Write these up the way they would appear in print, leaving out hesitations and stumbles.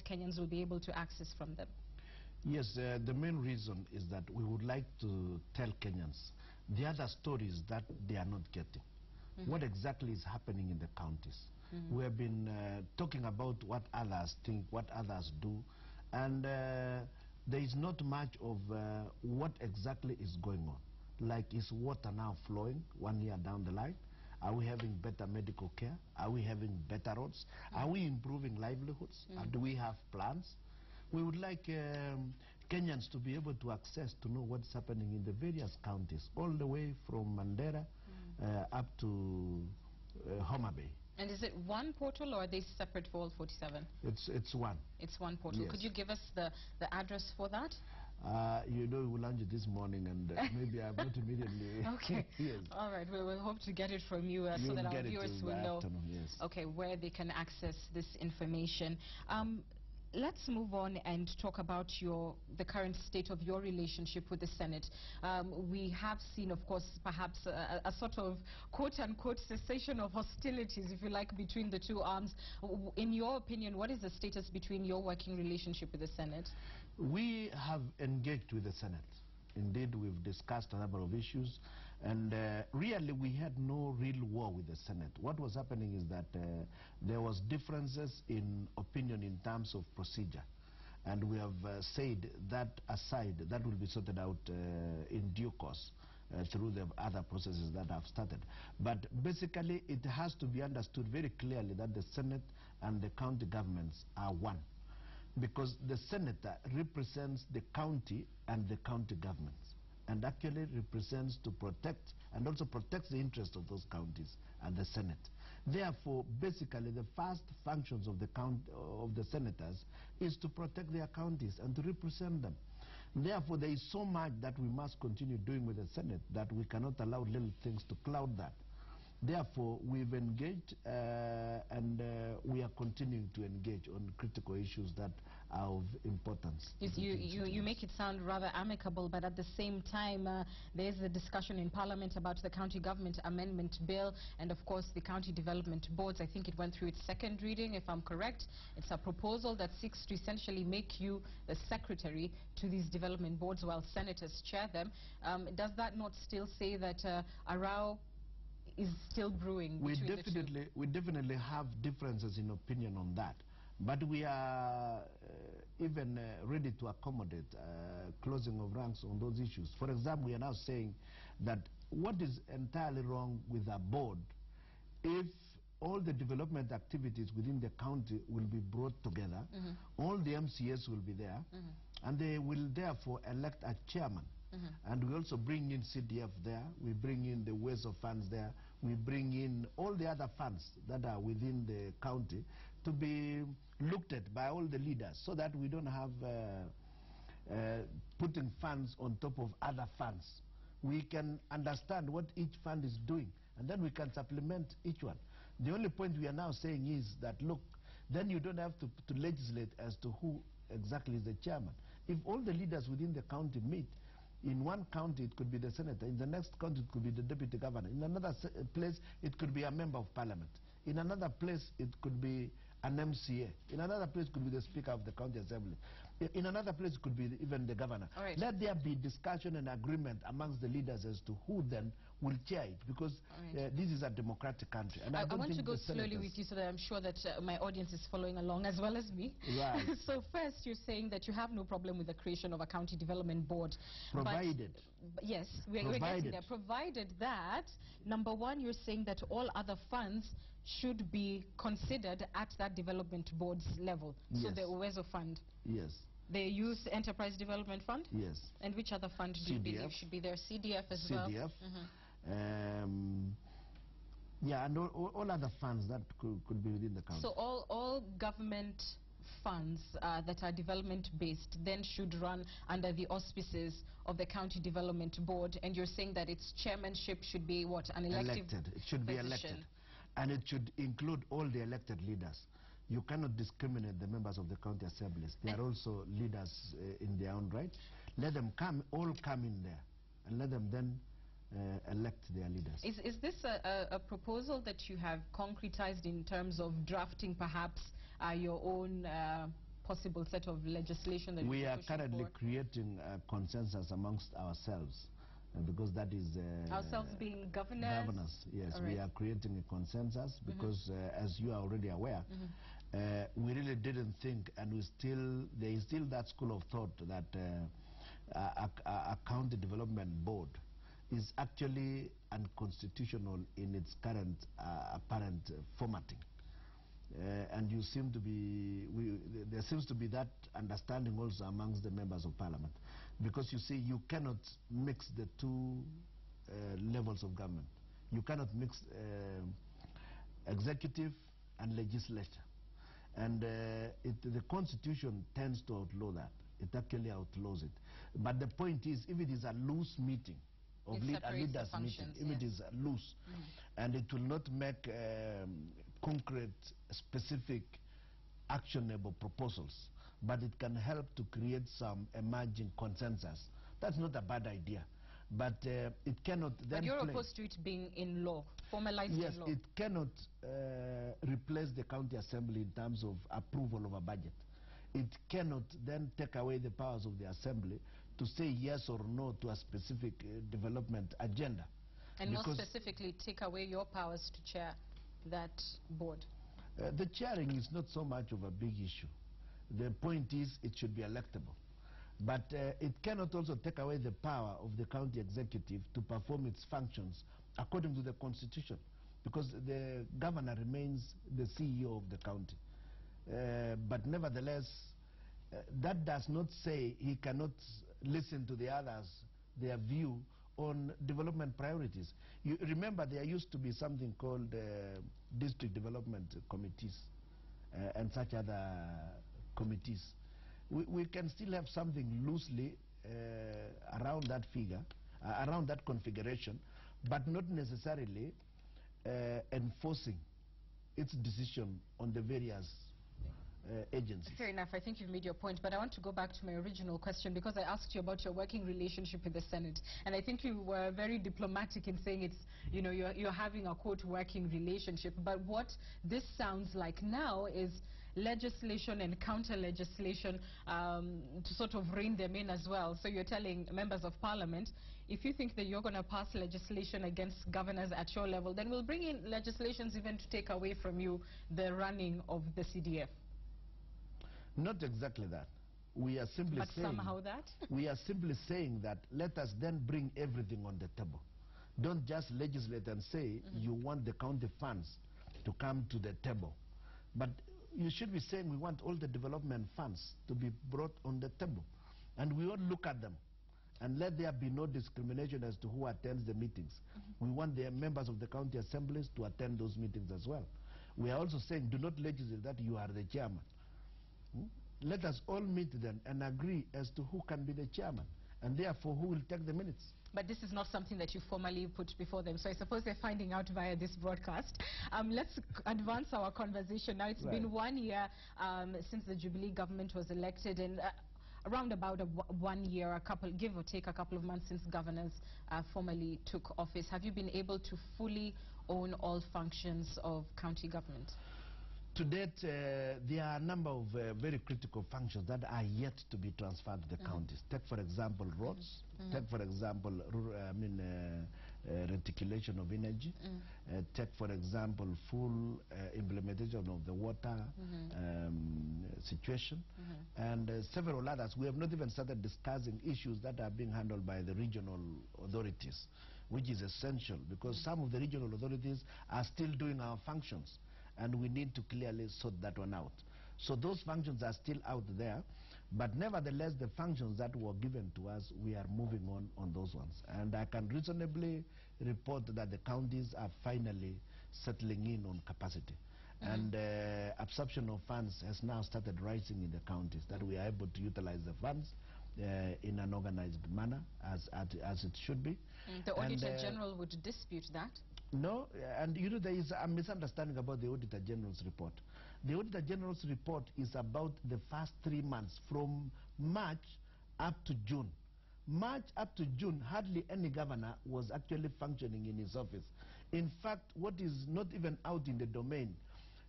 Kenyans will be able to access from them? Yes, the main reason is that we would like to tell Kenyans the other stories that they are not getting. What exactly is happening in the counties? We have been talking about what others think, what others do, and there is not much of what exactly is going on. Like, is water now flowing 1 year down the line? Are we having better medical care? Are we having better roads? Are we improving livelihoods? Do we have plans? We would like Kenyans to be able to access to know what's happening in the various counties, all the way from Mandera up to Homa Bay. And is it one portal, or are they separate for all 47? It's one. It's one portal. Yes. Could you give us the address for that? You know, we launched it this morning, and maybe I'm not immediately. Okay. Yes. All right. We'll hope to get it from you so that our viewers will know yes. Okay, where they can access this information. Let's move on and talk about the current state of your relationship with the Senate. We have seen, of course, perhaps a sort of quote-unquote cessation of hostilities, if you like, between the two arms. In your opinion, what is the status between your working relationship with the Senate? We have engaged with the Senate. Indeed, we've discussed a number of issues, and really we had no real war with the Senate. What was happening is that there was differences in opinion in terms of procedure, and we have said that aside, that will be sorted out in due course through the other processes that have started. But basically, it has to be understood very clearly that the Senate and the county governments are one, because the senator represents the county and the county governments, and actually represents to protect and also protects the interest of those counties and the Senate. Therefore, basically, the first functions of the senators is to protect their counties and to represent them. Therefore, there is so much that we must continue doing with the Senate that we cannot allow little things to cloud that. Therefore, we've engaged and we are continuing to engage on critical issues that are of importance. You make it sound rather amicable, but at the same time, there is a discussion in Parliament about the County Government Amendment Bill and, of course, the county development boards. I think it went through its second reading, if I'm correct. It's a proposal that seeks to essentially make you the secretary to these development boards while senators chair them. Does that not still say that a row is still brewing between the two? We definitely have differences in opinion on that, but we are even ready to accommodate closing of ranks on those issues. For example, we are now saying that what is entirely wrong with a board if all the development activities within the county will be brought together, all the MCAs will be there, and they will therefore elect a chairman. And we also bring in CDF there, we bring in the ways of funds there, we bring in all the other funds that are within the county to be looked at by all the leaders, so that we don't have putting funds on top of other funds. We can understand what each fund is doing, and then we can supplement each one. The only point we are now saying is that, look, then you don't have to legislate as to who exactly is the chairman. If all the leaders within the county meet, in one county it could be the senator, in the next county it could be the deputy governor, in another place it could be a member of parliament, in another place it could be an MCA, in another place it could be the speaker of the county assembly, in another place it could be even the governor. Right. Let there be discussion and agreement amongst the leaders as to who then will chair it, because this is a democratic country. And I want to go slowly with you so that I'm sure that my audience is following along as well as me. Right. So first, you're saying that you have no problem with the creation of a county development board. Provided. Yes, we're getting there. Provided that, number one, you're saying that all other funds should be considered at that development board's level. Yes. So the Uwezo Fund. Yes. The Youth Enterprise Development Fund? Yes. And which other fund do you believe should be there? CDF as well? CDF. Yeah, and all other funds that could be within the county. So all government funds that are development-based then should run under the auspices of the County Development Board, and you're saying that its chairmanship should be what, an elected It should be position. elected. And it should include all the elected leaders. You cannot discriminate the members of the county assemblies. They are also leaders in their own right. Let them all come in there, and let them then elect their leaders. Is this a proposal that you have concretized in terms of drafting perhaps your own possible set of legislation that we you're are pushing currently for? creating a consensus amongst ourselves, because that is Ourselves being governors? Governors, yes. All We right. are creating a consensus because, as you are already aware, we really didn't think, and there is still that school of thought that a county development board is actually unconstitutional in its current apparent formatting. And you seem to be, there seems to be that understanding also amongst the members of parliament, because you see, you cannot mix the two levels of government. You cannot mix executive and legislature, and the constitution tends to outlaw that. It actually outlaws it. But the point is, if it is a loose meeting of a leaders meeting, if it is loose, and it will not make concrete, specific, actionable proposals, but it can help to create some emerging consensus. That's not a bad idea, but it cannot then. But you're opposed to it being in law, formalized in law. Yes, it cannot replace the county assembly in terms of approval of a budget. It cannot then take away the powers of the assembly to say yes or no to a specific development agenda. And more specifically, take away your powers to chair that board. The chairing is not so much of a big issue. The point is it should be electable. But it cannot also take away the power of the county executive to perform its functions according to the constitution, because the governor remains the CEO of the county. But nevertheless, that does not say he cannot listen to the others, their view on development priorities. You remember, there used to be something called district development committees and such other committees. We can still have something loosely around that figure, around that configuration, but not necessarily enforcing its decision on the various agencies. Fair enough. I think you've made your point, but I want to go back to my original question, because I asked you about your working relationship with the Senate, and I think you were very diplomatic in saying it's, you know, you're having a quote working relationship. But what this sounds like now is legislation and counter legislation to sort of rein them in as well. So you're telling members of parliament, if you think that you're going to pass legislation against governors at your level, then we'll bring in legislations even to take away from you the running of the CDF. Not exactly that. We are simply but saying, somehow that? We are simply saying that let us then bring everything on the table. Don't just legislate and say you want the county funds to come to the table. But you should be saying we want all the development funds to be brought on the table. And we all look at them. And let there be no discrimination as to who attends the meetings. We want the members of the county assemblies to attend those meetings as well. We are also saying do not legislate that you are the chairman. Let us all meet then and agree as to who can be the chairman, and therefore who will take the minutes. But this is not something that you formally put before them, so I suppose they're finding out via this broadcast. Let's advance our conversation. Now, it's been 1 year since the Jubilee government was elected, and around about 1 year, give or take a couple of months since governors formally took office. Have you been able to fully own all functions of county government? To date, there are a number of very critical functions that are yet to be transferred to the counties. Take, for example, roads. Take, for example, reticulation of energy. Take, for example, full implementation of the water situation. And several others. We have not even started discussing issues that are being handled by the regional authorities, which is essential, because some of the regional authorities are still doing our functions, and we need to clearly sort that one out. So those functions are still out there, but nevertheless, the functions that were given to us, we are moving on those ones. And I can reasonably report that the counties are finally settling in on capacity. And absorption of funds has now started rising in the counties, that we are able to utilize the funds in an organized manner, as it should be. The Auditor General would dispute that? No, and you know, there is a misunderstanding about the Auditor General's report. The Auditor General's report is about the first 3 months, from March up to June. March up to June, hardly any governor was actually functioning in his office. In fact, what is not even out in the domain,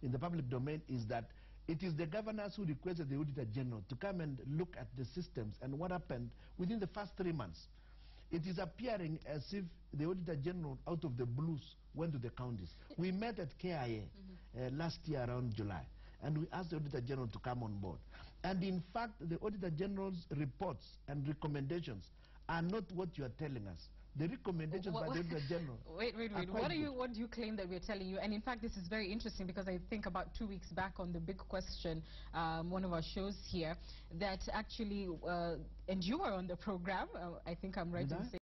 in the public domain, is that It is the governors who requested the Auditor General to come and look at the systems and what happened within the first 3 months. It is appearing as if the Auditor General, out of the blues, went to the counties. We met at KIA last year around July, and we asked the Auditor General to come on board. And in fact, the Auditor General's reports and recommendations are not what you are telling us. The recommendations by the Auditor General. Wait. What do you claim that we're telling you? And in fact, this is very interesting because I think about 2 weeks back on The Big Question, one of our shows here, that actually, and you were on the program, I think I'm right in saying.